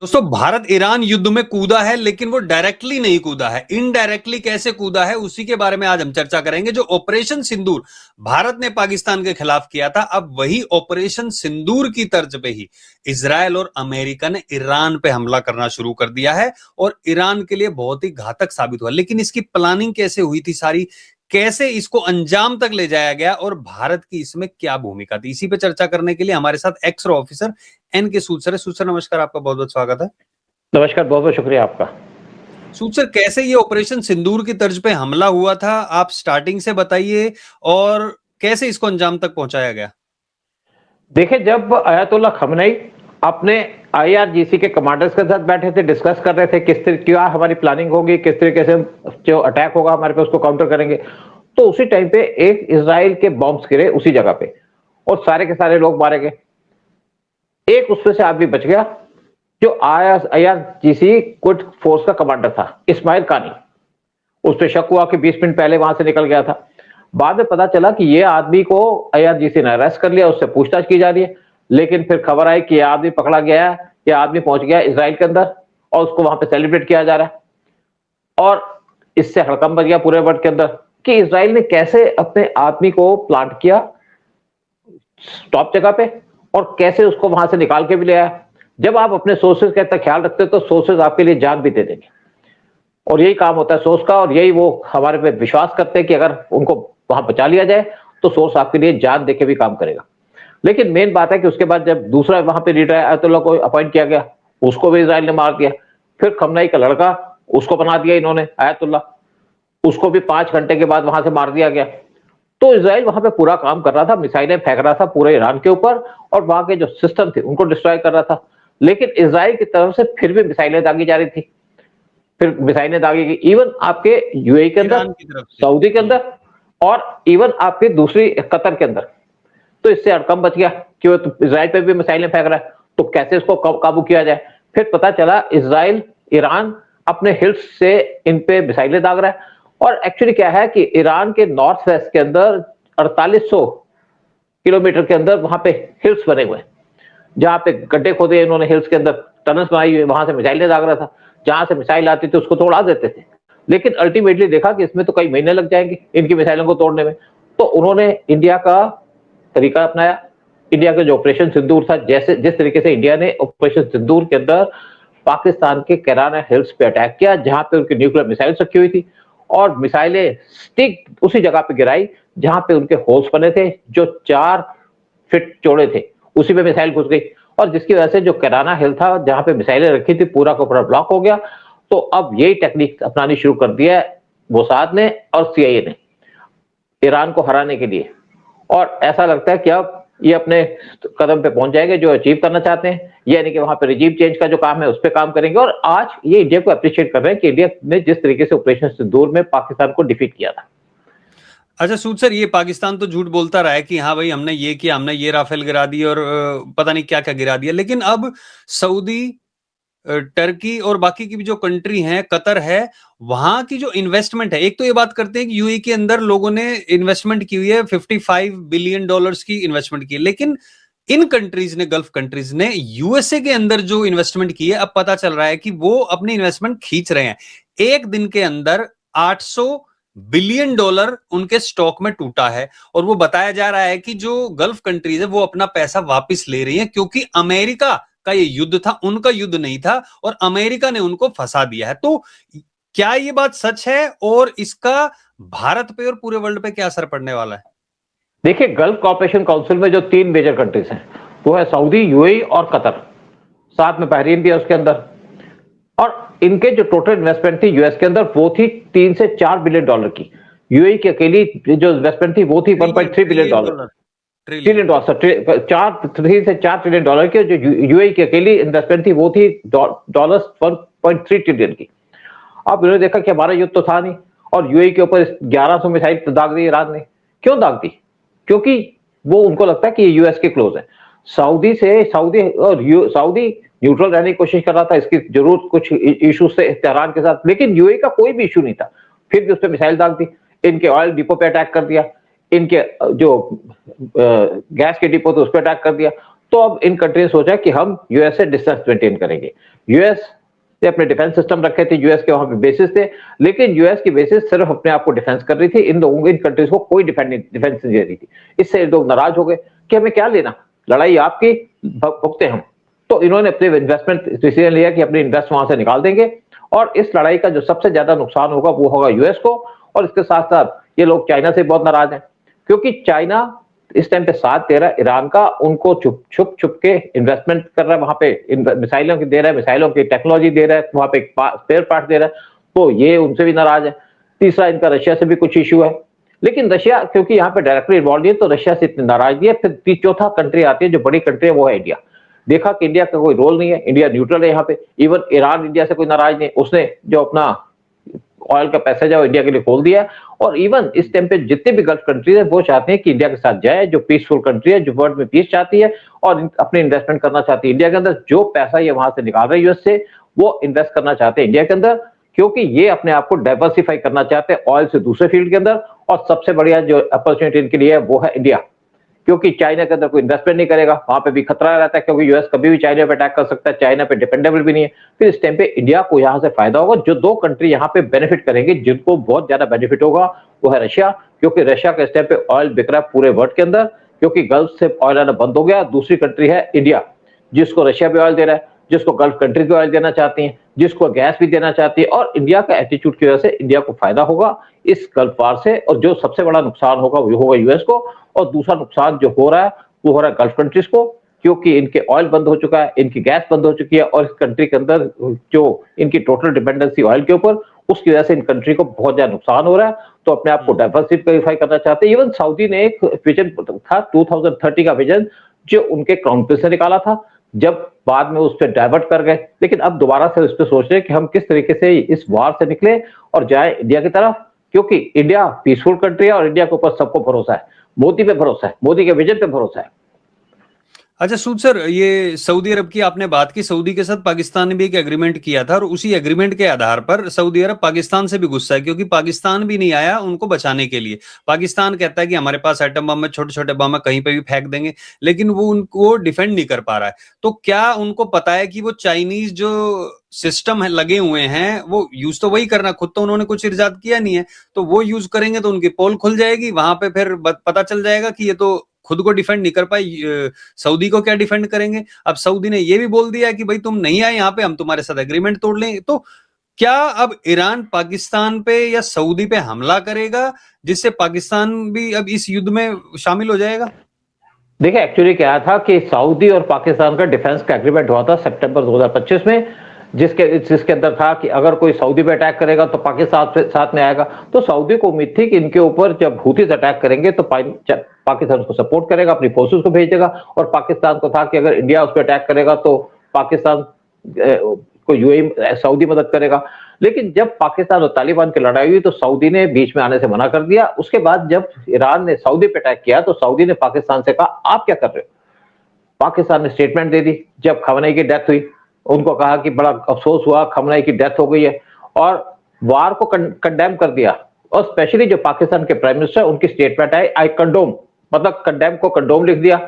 दोस्तों, भारत ईरान युद्ध में कूदा है, लेकिन वो डायरेक्टली नहीं कूदा है, इनडायरेक्टली कैसे कूदा है उसी के बारे में आज हम चर्चा करेंगे। जो ऑपरेशन सिंदूर भारत ने पाकिस्तान के खिलाफ किया था, अब वही ऑपरेशन सिंदूर की तर्ज पे ही इजरायल और अमेरिका ने ईरान पे हमला करना शुरू कर दिया है और ईरान के लिए बहुत ही घातक साबित हुआ। लेकिन इसकी प्लानिंग कैसे हुई थी सारी, कैसे इसको अंजाम तक ले जाया गया और भारत की इसमें क्या भूमिका थी, इसी पे चर्चा करने के लिए हमारे साथ एक्स ऑफिसर एन के सूद सर है। सूद सर नमस्कार, आपका बहुत बहुत स्वागत है। नमस्कार, बहुत बहुत शुक्रिया आपका। सूद सर, कैसे ये ऑपरेशन सिंदूर की तर्ज पे हमला हुआ था, आप स्टार्टिंग से बताइए और कैसे इसको अंजाम तक पहुंचाया गया। देखिए, जब अयातुल्ला खमेनी अपने आईआरजीसी के कमांडर्स के साथ बैठे थे, डिस्कस कर रहे थे किस तरीके क्या हमारी प्लानिंग होगी, किस तरीके से जो अटैक होगा हमारे पे उसको काउंटर करेंगे, तो उसी टाइम पे एक इजराइल के बॉम्ब्स गिरे उसी जगह पे और सारे के सारे लोग मारे गए। एक उसमें से आदमी बच गया जो आईआरजीसी कुड फोर्स का कमांडर था, इस्माइल कानी। उस पर शक हुआ कि 20 मिनट पहले वहां से निकल गया था। बाद में पता चला कि ये आदमी को आईआरजीसी ने अरेस्ट कर लिया, उससे पूछताछ की जा रही है। लेकिन फिर खबर आई कि यह आदमी पकड़ा गया है, यह आदमी पहुंच गया इजराइल के अंदर और उसको वहां पे सेलिब्रेट किया जा रहा है। और इससे हड़कंप बच गया पूरे वर्ल्ड के अंदर कि इजराइल ने कैसे अपने आदमी को प्लांट किया टॉप जगह पे और कैसे उसको वहां से निकाल के भी ले आया। जब आप अपने सोर्सेज का इतना ख्याल रखते हो तो सोर्सेज आपके लिए जान भी दे देंगे, और यही काम होता है सोर्स का, और यही वो हमारे पे विश्वास करते हैं कि अगर उनको वहां बचा लिया जाए तो सोर्स आपके लिए जान देके भी काम करेगा। लेकिन मेन बात है कि उसके बाद जब दूसरा वहां पे लीडर आयतुल्लाह को अपॉइंट किया गया, उसको भी इजराइल ने मार दिया। फिर खमनाई का लड़का, उसको बना दिया इन्होंने आयतुल्लाह, उसको भी 5 घंटे के बाद वहां से मार दिया गया। तो इजराइल वहां पे पूरा काम कर रहा था, मिसाइलें फेंक रहा था पूरे ईरान के ऊपर और वहां के जो सिस्टम थे उनको डिस्ट्रॉय कर रहा था। लेकिन इजराइल की तरफ से फिर भी मिसाइलें दागी जा रही थी, फिर मिसाइलें दागी गई, इवन आपके यूएई के अंदर, सऊदी के अंदर और इवन आपके दूसरी कतर के अंदर। तो इससे हड़कंप बच गया कि वो तो इजराइल पे भी मिसाइलें फेंक रहा है, तो कैसे इसको काबू किया जाए। फिर पता चला इजराइल, ईरान अपने हिल्स से इन पे मिसाइलें दाग रहा है। और एक्चुअली क्या है कि ईरान के नॉर्थ वेस्ट के अंदर 4800 किलोमीटर के अंदर वहां पे हिल्स बने हुए हैं, जहां पे गड्ढे खोदे इन्होंने, हिल्स के अंदर टनल्स बनाई हुई, वहां से मिसाइलें दाग रहा था। जहां से मिसाइल आती थी उसको तोड़ा देते थे। लेकिन अल्टीमेटली देखा कि इसमें तो कई महीने लग जाएंगे इनकी मिसाइलों को तोड़ने में, तो उन्होंने इंडिया का तरीका अपनाया। इंडिया का जो ऑपरेशन सिंदूर था, जैसे जिस तरीके से इंडिया ने ऑपरेशन सिंदूर के अंदर पाकिस्तान के कैराना हिल्स पे अटैक किया, जहां पे उनकी न्यूक्लियर मिसाइल रखी हुई थी, और मिसाइलें स्टिक उसी जगह पे गिराई जहां पे उनके होल्स बने थे जो 4 फीट चौड़े थे, उसी पे मिसाइल घुस गई। और जिसकी वजह से जो कैराना हिल था जहां पे मिसाइलें रखी थी पूरा का पूरा ब्लॉक हो गया। तो अब यही टेक्निक अपनानी शुरू कर दिया है मोसाद ने और सीआईए ने ईरान को हराने के लिए। और ऐसा लगता है कि अब ये अपने कदम पे पहुंच जाएंगे जो अचीव करना चाहते हैं, यानी कि वहां पे रिजीम चेंज का जो काम है उस पर काम करेंगे। और आज ये इंडिया को अप्रिशिएट कर रहे हैं कि इंडिया ने जिस तरीके से ऑपरेशन सिंदूर में पाकिस्तान को डिफीट किया था। अच्छा सूद सर, ये पाकिस्तान तो झूठ बोलता रहा है कि हाँ भाई हमने ये किया, हमने ये राफेल गिरा दी और पता नहीं क्या क्या गिरा दिया, लेकिन अब सऊदी, टर्की और बाकी की भी जो कंट्री हैं, कतर है, वहां की जो इन्वेस्टमेंट है, एक तो ये बात करते हैं कि यूएई के अंदर लोगों ने इन्वेस्टमेंट की हुई है, $55 बिलियन की इन्वेस्टमेंट की है। लेकिन इन कंट्रीज ने, गल्फ कंट्रीज ने यूएसए के अंदर जो इन्वेस्टमेंट की है, अब पता चल रहा है कि वो अपनी इन्वेस्टमेंट खींच रहे हैं। एक दिन के अंदर $800 बिलियन उनके स्टॉक में टूटा है और वो बताया जा रहा है कि जो गल्फ कंट्रीज है वो अपना पैसा वापस ले रही हैं, क्योंकि अमेरिका का ये युद्ध था, उनका युद्ध नहीं था और अमेरिका ने उनको फंसा दिया है। तो क्या ये बात सच है और इसका भारत पे और पूरे वर्ल्ड पे क्या असर पड़ने वाला है? देखिए, गल्फ कॉर्पोरेशन काउंसिल में जो 3 मेजर कंट्रीज हैं वो है सऊदी, यूएई और कतर, साथ में बहरीन भी है उसके अंदर। और इनके जो टोटल इन्वेस्टमेंट थी यूएस के अंदर वो थी $3 से $4 बिलियन की। यूएई की अकेली जो इन्वेस्टमेंट थी वो थी $1.3 बिलियन, ट्रिलियन डॉलर, 3 से 4 ट्रिलियन डॉलर की। जो यूएई की अकेली इन्वेस्टमेंट थी वो थी $1.3 ट्रिलियन की। अब इन्होंने देखा कि हमारा युद्ध तो था नहीं और यूएई के ऊपर 1100 मिसाइल दाग दी ईरान ने। क्यों दाग दी? क्योंकि वो उनको लगता है कि ये यूएस के क्लोज है। सऊदी न्यूट्रल रहने की कोशिश कर रहा था, इसकी जरूर कुछ इश्यूज थे तेहरान के साथ, लेकिन यूएई का कोई भी इशू नहीं था, फिर भी उस पर मिसाइल दाग दी। इनके ऑयल डिपो पे अटैक कर दिया, इनके जो गैस के डिपो थे उस पर अटैक कर दिया। तो अब इन कंट्री ने सोचा कि हम यूएस से डिस्टेंस मेंटेन करेंगे। यूएस ने अपने डिफेंस सिस्टम रखे थे, यूएस के वहां पे बेसिस थे, लेकिन यूएस की बेसिस सिर्फ अपने आप को डिफेंस कर रही थी, इन कंट्रीज को कोई डिफेंस नहीं दे रही थी। इससे लोग नाराज हो गए कि हमें क्या लेना, लड़ाई आपकी, भुगते हम। तो इन्होंने अपने इन्वेस्टमेंट डिसीजन लिया कि अपने इन्वेस्ट वहां से निकाल देंगे, और इस लड़ाई का जो सबसे ज्यादा नुकसान होगा वो होगा यूएस को। और इसके साथ साथ ये लोग चाइना से बहुत नाराज हैं, क्योंकि चाइना इस टाइम पे साथ दे रहा है ईरान का, उनको छुप छुप के इन्वेस्टमेंट कर रहा है वहां पे, मिसाइलों की दे रहा है, मिसाइलों की टेक्नोलॉजी दे रहा है, वहां पे स्पेयर पार्ट दे रहा है, तो ये उनसे भी नाराज है। तीसरा, इनका रशिया से भी कुछ इश्यू है, लेकिन रशिया क्योंकि यहाँ पे डायरेक्टली इन्वॉल्व नहीं है, तो रशिया से इतनी नाराज नहीं है। फिर चौथा कंट्री आती है जो बड़ी कंट्री है, वो है इंडिया। देखा कि इंडिया का कोई रोल नहीं है, इंडिया न्यूट्रल है यहाँ पे। इवन ईरान इंडिया से कोई नाराज नहीं, उसने जो अपना ऑयल का पैसेज है वो इंडिया के लिए खोल दिया है। और इवन इस टाइम पे जितने भी गल्फ कंट्रीज है वो चाहते हैं कि इंडिया के साथ जाए, जो पीसफुल कंट्री है, जो वर्ल्ड में पीस चाहती है और अपने इन्वेस्टमेंट करना चाहती है इंडिया के अंदर। जो पैसा ये वहां से निकाल रहे हैं यूएस से, वो इन्वेस्ट करना चाहते हैं इंडिया के अंदर, क्योंकि ये अपने आप को डाइवर्सिफाई करना चाहते हैं ऑयल से दूसरे फील्ड के अंदर। और सबसे बढ़िया जो अपॉर्चुनिटी इनके लिए है वो है इंडिया, क्योंकि चाइना के अंदर कोई इन्वेस्टमेंट नहीं करेगा, वहां पे भी खतरा रहता है, क्योंकि यूएस कभी भी चाइना पे अटैक कर सकता है, चाइना पे डिपेंडेबल भी नहीं है। फिर इस टाइम पे इंडिया को यहाँ से फायदा होगा। जो दो कंट्री यहाँ पे बेनिफिट करेंगे, जिनको बहुत ज्यादा बेनिफिट होगा, वो है रशिया, क्योंकि रशिया के इस टाइम पे ऑयल बिक रहा है पूरे वर्ल्ड के अंदर, क्योंकि गल्फ से ऑयल आना बंद हो गया। दूसरी कंट्री है इंडिया, जिसको रशिया भी ऑयल दे रहा है, जिसको गल्फ कंट्रीज भी ऑयल देना चाहती हैं, जिसको गैस भी देना चाहती है। और इंडिया का एटीट्यूड की वजह से इंडिया को फायदा होगा इस गल्फ वार से, और जो सबसे बड़ा नुकसान होगा वो होगा यूएस को। और दूसरा नुकसान जो हो रहा है वो हो रहा है गल्फ कंट्रीज को, क्योंकि इनके ऑयल बंद हो चुका है, इनकी गैस बंद हो चुकी है, और इस कंट्री के अंदर जो इनकी टोटल डिपेंडेंसी ऑयल के ऊपर, उसकी वजह से इन कंट्री को बहुत ज्यादा नुकसान हो रहा है। तो अपने आप को डाइवर्सिफाई करना चाहते हैं। इवन सऊदी ने एक विजन था 2030 का विजन, जो उनके क्राउन प्रिंस ने निकाला था, जब बाद में उस पर डाइवर्ट कर गए, लेकिन अब दोबारा से उस पर सोच रहे हैं कि हम किस तरीके से इस वार से निकले और जाए इंडिया की तरफ, क्योंकि इंडिया पीसफुल कंट्री है और इंडिया के ऊपर सबको भरोसा है, मोदी पे भरोसा है, मोदी के विजन पे भरोसा है। अच्छा सूद सर, ये सऊदी अरब की आपने बात की, सऊदी के साथ पाकिस्तान ने भी एक एग्रीमेंट किया था, और उसी एग्रीमेंट के आधार पर सऊदी अरब पाकिस्तान से भी गुस्सा है, क्योंकि पाकिस्तान भी नहीं आया उनको बचाने के लिए। पाकिस्तान कहता है कि हमारे पास एटम बम है, छोटे छोटे बम है, कहीं पे भी फेंक देंगे, लेकिन वो उनको डिफेंड नहीं कर पा रहा है। तो क्या उनको पता है कि वो चाइनीज जो सिस्टम है लगे हुए हैं, वो यूज तो वही करना, खुद तो उन्होंने कुछ इजाद किया नहीं है, तो वो यूज करेंगे तो उनकी पोल खुल जाएगी, वहां पे फिर पता चल जाएगा कि ये तो खुद को डिफेंड नहीं कर पाई, सऊदी को क्या डिफेंड करेंगे। अब सऊदी ने ये भी बोल दिया कि भाई तुम नहीं आए यहाँ पे, हम तुम्हारे साथ एग्रीमेंट तोड़ लेंगे। तो क्या अब ईरान पाकिस्तान पे या सऊदी पे हमला करेगा, जिससे पाकिस्तान भी अब इस युद्ध में शामिल हो जाएगा? देखिए, एक्चुअली क्या था कि सऊदी और पाकिस्तान का डिफेंस का एग्रीमेंट हुआ था सितंबर 2025 में, जिसके अंदर था कि अगर कोई सऊदी पे अटैक करेगा तो पाकिस्तान साथ में आएगा। तो सऊदी को उम्मीद थी कि इनके ऊपर जब हूथीज अटैक करेंगे तो पाकिस्तान उसको सपोर्ट करेगा, अपनी फोर्सेस को भेजेगा, और पाकिस्तान को था कि अगर इंडिया उस पर अटैक करेगा तो पाकिस्तान को यूएई सऊदी मदद करेगा। लेकिन जब पाकिस्तान और तालिबान की लड़ाई हुई तो सऊदी ने बीच में आने से मना कर दिया। उसके बाद जब ईरान ने सऊदी पे अटैक किया तो सऊदी ने पाकिस्तान से कहा आप क्या कर रहे हो। पाकिस्तान ने स्टेटमेंट दे दी जब खमनेई की डेथ हुई, उनको कहा कि बड़ा अफसोस हुआ, खमनेई की डेथ हो गई है, और वार को कंडेम कर दिया। और स्पेशली जो पाकिस्तान के प्राइम मिनिस्टर, उनकी स्टेटमेंट आई, आई कंडोम, मतलब कंडेम को कंडोम लिख दिया।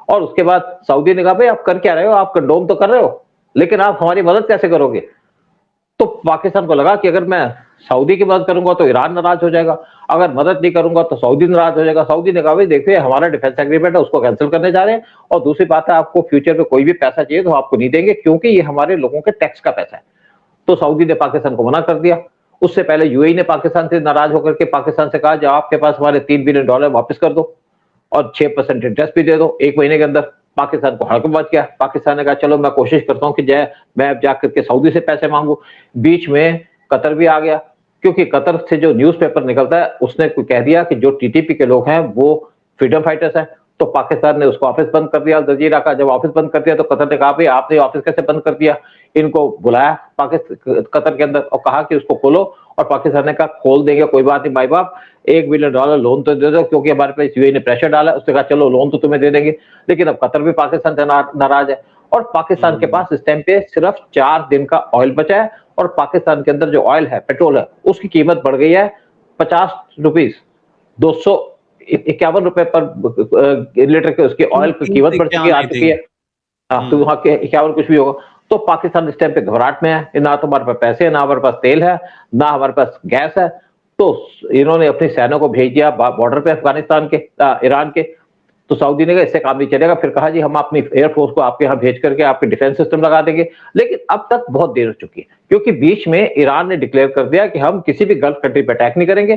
और उसके बाद सऊदी ने कहा भाई आप कर क्या रहे हो, आप कंडोम तो कर रहे हो, लेकिन आप हमारी मदद कैसे करोगे। तो पाकिस्तान को लगा कि अगर मैं सऊदी की मदद करूंगा तो ईरान नाराज हो जाएगा, अगर मदद नहीं करूंगा तो सऊदी नाराज हो जाएगा। सऊदी ने कहा भाई देखिए हमारा डिफेंस एग्रीमेंट है, उसको कैंसिल करने जा रहे हैं, और दूसरी बात है आपको फ्यूचर में कोई भी पैसा चाहिए तो आपको नहीं देंगे, क्योंकि ये हमारे लोगों के टैक्स का पैसा है। तो सऊदी ने पाकिस्तान को मना कर दिया। उससे पहले यूएई ने पाकिस्तान से नाराज होकर के पाकिस्तान से कहा जब आपके पास हमारे $3 बिलियन वापस कर दो और 6% इंटरेस्ट भी दे दो 1 महीने के अंदर। पाकिस्तान को हड़क मच गया। पाकिस्तान ने कहा चलो मैं कोशिश करता हूं कि मैं अब जाकर के सऊदी से पैसे मांगू। बीच में कतर भी आ गया, क्योंकि कतर से जो न्यूज़पेपर निकलता है उसने कह दिया कि जो टीटीपी के लोग हैं वो फ्रीडम फाइटर्स हैं। तो पाकिस्तान ने उसको ऑफिस बंद कर दिया जजीरा का। जब ऑफिस बंद कर दिया तो कतर ने कहा भाई आपने ऑफिस कैसे बंद कर दिया। इनको बुलाया कतर के अंदर और कहा कि उसको खोलो, और पाकिस्तान ने कहा खोल देंगे, कोई बात नहीं भाई बाप, $1 बिलियन लोन तो दे दो, क्योंकि हमारे पास यूएई ने प्रेशर डाला। उसने कहा चलो लोन तो तुम्हें दे देंगे। लेकिन अब कतर भी पाकिस्तान से नाराज है, और पाकिस्तान के पास इस टाइम पे सिर्फ 4 दिन का ऑयल बचा है, और पाकिस्तान के अंदर जो ऑयल है, पेट्रोल है, उसकी कीमत बढ़ गई है 50 रुपीज, 200 ₹51 पर लीटर के उसकी ऑयल की कीमत बढ़ चुकी आ चुकी है। हाँ, तो वहाँ के 51 कुछ भी होगा। तो पाकिस्तान इस टाइम पे घबराहट में है, ना तो हमारे पास पैसे है, ना हमारे पास तेल है, ना हमारे पास गैस है। तो इन्होंने अपनी सेना को भेज दिया बॉर्डर पे अफगानिस्तान के, ईरान के। तो सऊदी ने कहा इससे काम नहीं चलेगा, फिर कहा जी हम अपनी एयरफोर्स को आपके यहाँ भेज करके आपके डिफेंस सिस्टम लगा देंगे। लेकिन अब तक बहुत देर हो चुकी है, क्योंकि बीच में ईरान ने डिक्लेयर कर दिया कि हम किसी भी गल्फ कंट्री पे अटैक नहीं करेंगे।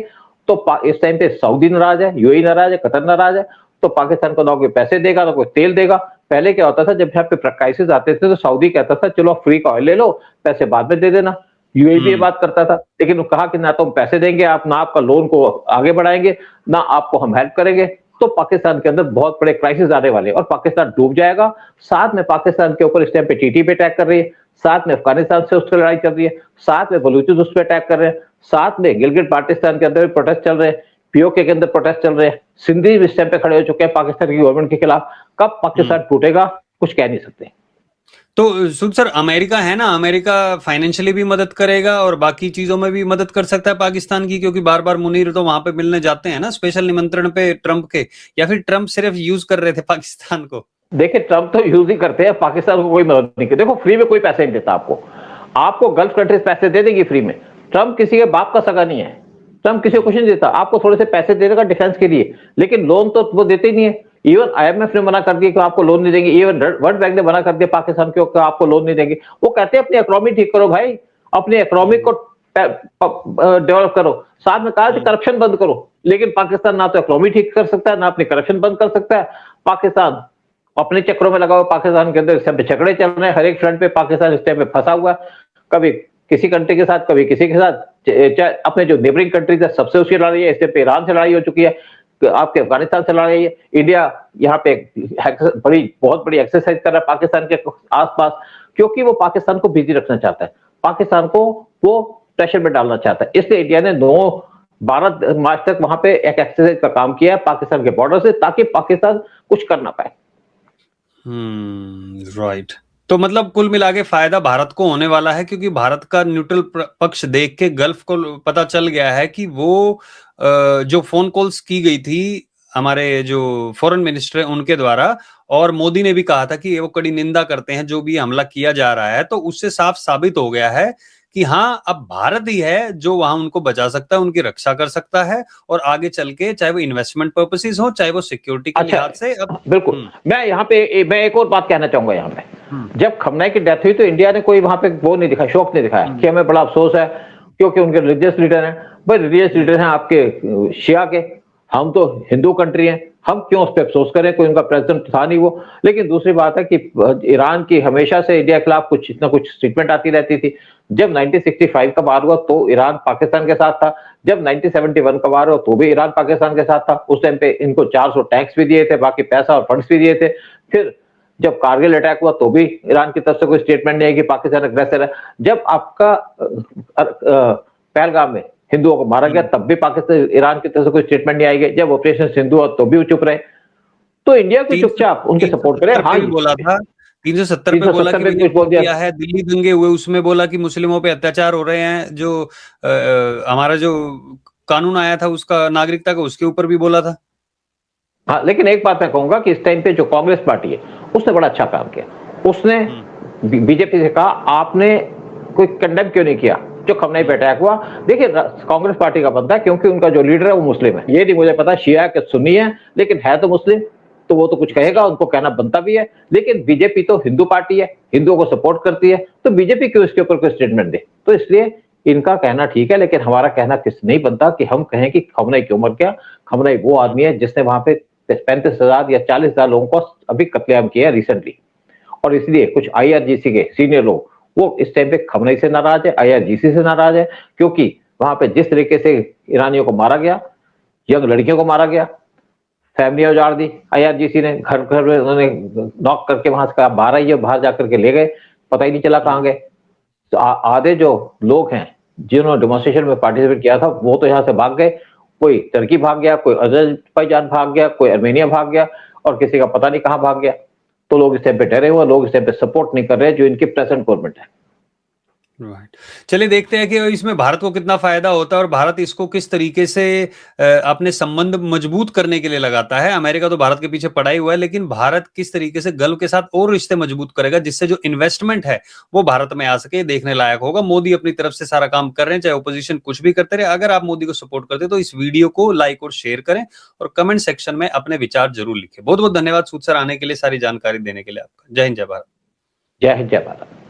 तो इस टाइम पे सऊदी नाराज है, यूएई नाराज है, कतर नाराज है। तो पाकिस्तान को ना कोई पैसे देगा, ना कोई तेल देगा। पहले क्या होता था, जब यहाँ पे क्राइसिस आते थे तो सऊदी कहता था चलो फ्री का ऑयल ले लो, पैसे बाद में दे देना। यूएई भी ये बात करता था, लेकिन वो कहा कि ना तो हम पैसे देंगे, आप ना आपका लोन को आगे बढ़ाएंगे, ना आपको हम हेल्प करेंगे। तो पाकिस्तान के अंदर बहुत बड़े क्राइसिस आने वाले और पाकिस्तान डूब जाएगा। साथ में पाकिस्तान के ऊपर इस टाइम पे टीटी पे अटैक कर रही है, साथ में अफगानिस्तान से उसकी लड़ाई चल रही है, साथ में बलूचिस्तान उस पर अटैक कर रहे हैं, साथ में गिलगित बाल्टिस्तान के अंदर भी प्रोटेस्ट चल रहे हैं, पीओके के अंदर प्रोटेस्ट चल रहे हैं, सिंधी भी इस टाइम पे खड़े हो चुके हैं पाकिस्तान की गवर्नमेंट के खिलाफ। कब पाकिस्तान टूटेगा कुछ कह नहीं सकते। तो सूद सर, अमेरिका है ना, अमेरिका फाइनेंशियली भी मदद करेगा और बाकी चीजों में भी मदद कर सकता है पाकिस्तान की, क्योंकि बार बार मुनीर तो वहां पे मिलने जाते हैं ना स्पेशल निमंत्रण पे ट्रंप के, या फिर ट्रंप सिर्फ यूज कर रहे थे पाकिस्तान को? देखिए, ट्रंप तो यूज ही करते हैं, पाकिस्तान को कोई मदद नहीं करती। देखो, फ्री में कोई पैसे नहीं देता आपको। आपको गल्फ कंट्रीज पैसे दे देगी फ्री में। ट्रंप किसी के बाप का सगा नहीं है, ट्रंप किसी को कुछ नहीं देता। आपको थोड़े से पैसे दे देगा डिफेंस के लिए, लेकिन लोन तो वो देते ही नहीं है। इवन आईएमएफ ने मना कर दिया कि आपको लोन नहीं देंगे, इवन वर्ल्ड बैंक ने मना कर दिया पाकिस्तान को आपको लोन नहीं देंगे। वो कहते हैं अपनी इकोनॉमी ठीक करो भाई, अपनी इकोनॉमी को डेवलप करो। साथ में कहा करप्शन बंद करो, लेकिन पाकिस्तान ना तो इकोनॉमी ठीक कर सकता है, ना अपनी करप्शन बंद कर सकता है। पाकिस्तान अपने चक्रों में लगा हुआ, पाकिस्तान के अंदर सब झगड़े चल रहे हैं, हर एक फ्रंट पे पाकिस्तान इस टाइम पे फंसा हुआ है। कभी किसी कंट्री के साथ, कभी किसी के साथ। अपने जो नेबरिंग कंट्रीज है सबसे उसकी लड़ाई है, इससे पे ईरान से लड़ाई हो चुकी है, आपके अफगानिस्तान से लड़ाई है। इंडिया यहाँ पे बहुत बड़ी एक्सरसाइज कर रहा है पाकिस्तान के आसपास, क्योंकि वो पाकिस्तान को बिजी रखना चाहता है, पाकिस्तान को वो प्रेशर में डालना चाहता है। इसलिए इंडिया ने 12 मार्च तक वहां पे एक एक्सरसाइज का काम किया है पाकिस्तान के बॉर्डर से, ताकि पाकिस्तान कुछ कर ना पाए। राइट। तो मतलब कुल मिला के फायदा भारत को होने वाला है, क्योंकि भारत का न्यूट्रल पक्ष देख के गल्फ को पता चल गया है कि वो जो फोन कॉल्स की गई थी हमारे जो फॉरेन मिनिस्टर है उनके द्वारा, और मोदी ने भी कहा था कि वो कड़ी निंदा करते हैं जो भी हमला किया जा रहा है, तो उससे साफ साबित हो गया है कि हाँ, अब भारत ही है जो वहां उनको बचा सकता है, उनकी रक्षा कर सकता है, और आगे चल के चाहे वो इन्वेस्टमेंट पर्पसेस हो, चाहे वो सिक्योरिटी के लिहाज से। अब बिल्कुल, मैं यहाँ पे मैं एक और बात कहना चाहूंगा। यहाँ पे जब खमनाई की डेथ हुई तो इंडिया ने कोई वहां पे वो नहीं दिखाया, शौक नहीं दिखाया कि हमें बड़ा अफसोस है, क्योंकि उनके रिलीजियस लीडर हैं। भाई रिलीजियस लीडर हैं आपके शिया के, हम तो हिंदू कंट्री हैं, हम क्यों उस पर अफसोस करें, कोई उनका प्रेसिडेंट था नहीं वो। लेकिन दूसरी बात है कि ईरान की हमेशा से इंडिया के खिलाफ कुछ ना कुछ स्टेटमेंट आती रहती थी। जब 1965 का वार हुआ तो ईरान पाकिस्तान के साथ था, जब 1971 का वार हुआ तो भी ईरान पाकिस्तान के साथ था। उस टाइम पे इनको 400 टैंक्स भी दिए थे, बाकी पैसा और फंड्स भी दिए थे। फिर जब कारगिल अटैक हुआ तो भी ईरान की तरफ से कोई स्टेटमेंट नहीं है कि पाकिस्तान अग्रेसर है। जब आपका पहलगाम में हिंदुओं को मारा गया तब भी पाकिस्तान ईरान की तरफ से कोई स्टेटमेंट नहीं आई। जब ऑपरेशन सिंधु हुआ तो भी वो चुप रहे। तो इंडिया को चुपचाप उनके सपोर्ट करे। हाँ, बोला था 370 पे बोला कि कुछ बोल दिया है। दिल्ली दंगे हुए उसमें बोला कि मुस्लिमों पे अत्याचार हो रहे हैं, जो हमारा जो कानून आया था उसका नागरिकता का, उसके ऊपर भी बोला था। हाँ, लेकिन एक बात मैं कहूंगा कि इस टाइम पे जो कांग्रेस पार्टी है उसने बड़ा अच्छा काम किया। उसने बीजेपी से कहा आपने कोई कंडेम क्यों नहीं किया जो खमनाई पे अटैक हुआ। देखिए, कांग्रेस पार्टी का बनता है क्योंकि उनका जो लीडर है वो मुस्लिम है। ये नहीं मुझे पता शिया के सुन्नी है, लेकिन है तो मुस्लिम, तो वो तो कुछ कहेगा, उनको कहना बनता भी है। लेकिन बीजेपी तो हिंदू पार्टी है, हिंदुओं को सपोर्ट करती है, तो बीजेपी क्यों इसके ऊपर कोई स्टेटमेंट दे। तो इसलिए इनका कहना ठीक है, लेकिन हमारा कहना किस नहीं बनता कि हम कहें कि खमनाई क्यों मर गया। खमनाई वो आदमी है जिसने वहां पे 35,000 या 40,000 लोगों को अभी कत्लेआम किया रिसेंटली, और इसलिए कुछ आईआरजीसी के सीनियर लोग वो इस टाइम पे खमनाई से नाराज है, आईआरजीसी से नाराज है, क्योंकि वहां पे जिस तरीके से ईरानियों को मारा गया, यंग लड़कियों को मारा गया, फैमिली उजाड़ दी आईआरजीसी ने, घर घर में उन्होंने नॉक करके वहां से कहा बाहर आइए, बाहर जाकर के ले गए, पता ही नहीं चला कहाँ गए। तो आधे जो लोग हैं जिन्होंने डेमोन्स्ट्रेशन में पार्टिसिपेट किया था वो तो यहाँ से भाग गए। कोई टर्की भाग गया, कोई अजरबैजान भाग गया, कोई अर्मेनिया भाग गया, और किसी का पता नहीं कहाँ भाग गया। तो लोग इस टाइम पे डरे हुए, लोग इस टाइम पे सपोर्ट नहीं कर रहे जो इनकी प्रेजेंट गवर्नमेंट है। राइट। चलिए देखते हैं कि इसमें भारत को कितना फायदा होता है और भारत इसको किस तरीके से अपने संबंध मजबूत करने के लिए लगाता है। अमेरिका तो भारत के पीछे पड़ा ही हुआ है, लेकिन भारत किस तरीके से गल्फ के साथ और रिश्ते मजबूत करेगा, जिससे जो इन्वेस्टमेंट है वो भारत में आ सके, देखने लायक होगा। मोदी अपनी तरफ से सारा काम कर रहे हैं, चाहे ओपोजिशन कुछ भी करते रहे। अगर आप मोदी को सपोर्ट करते तो इस वीडियो को लाइक और शेयर करें और कमेंट सेक्शन में अपने विचार जरूर लिखें। बहुत बहुत धन्यवाद सूद सर आने के लिए, सारी जानकारी देने के लिए आपका। जय हिंद, जय भारत। जय हिंद, जय भारत।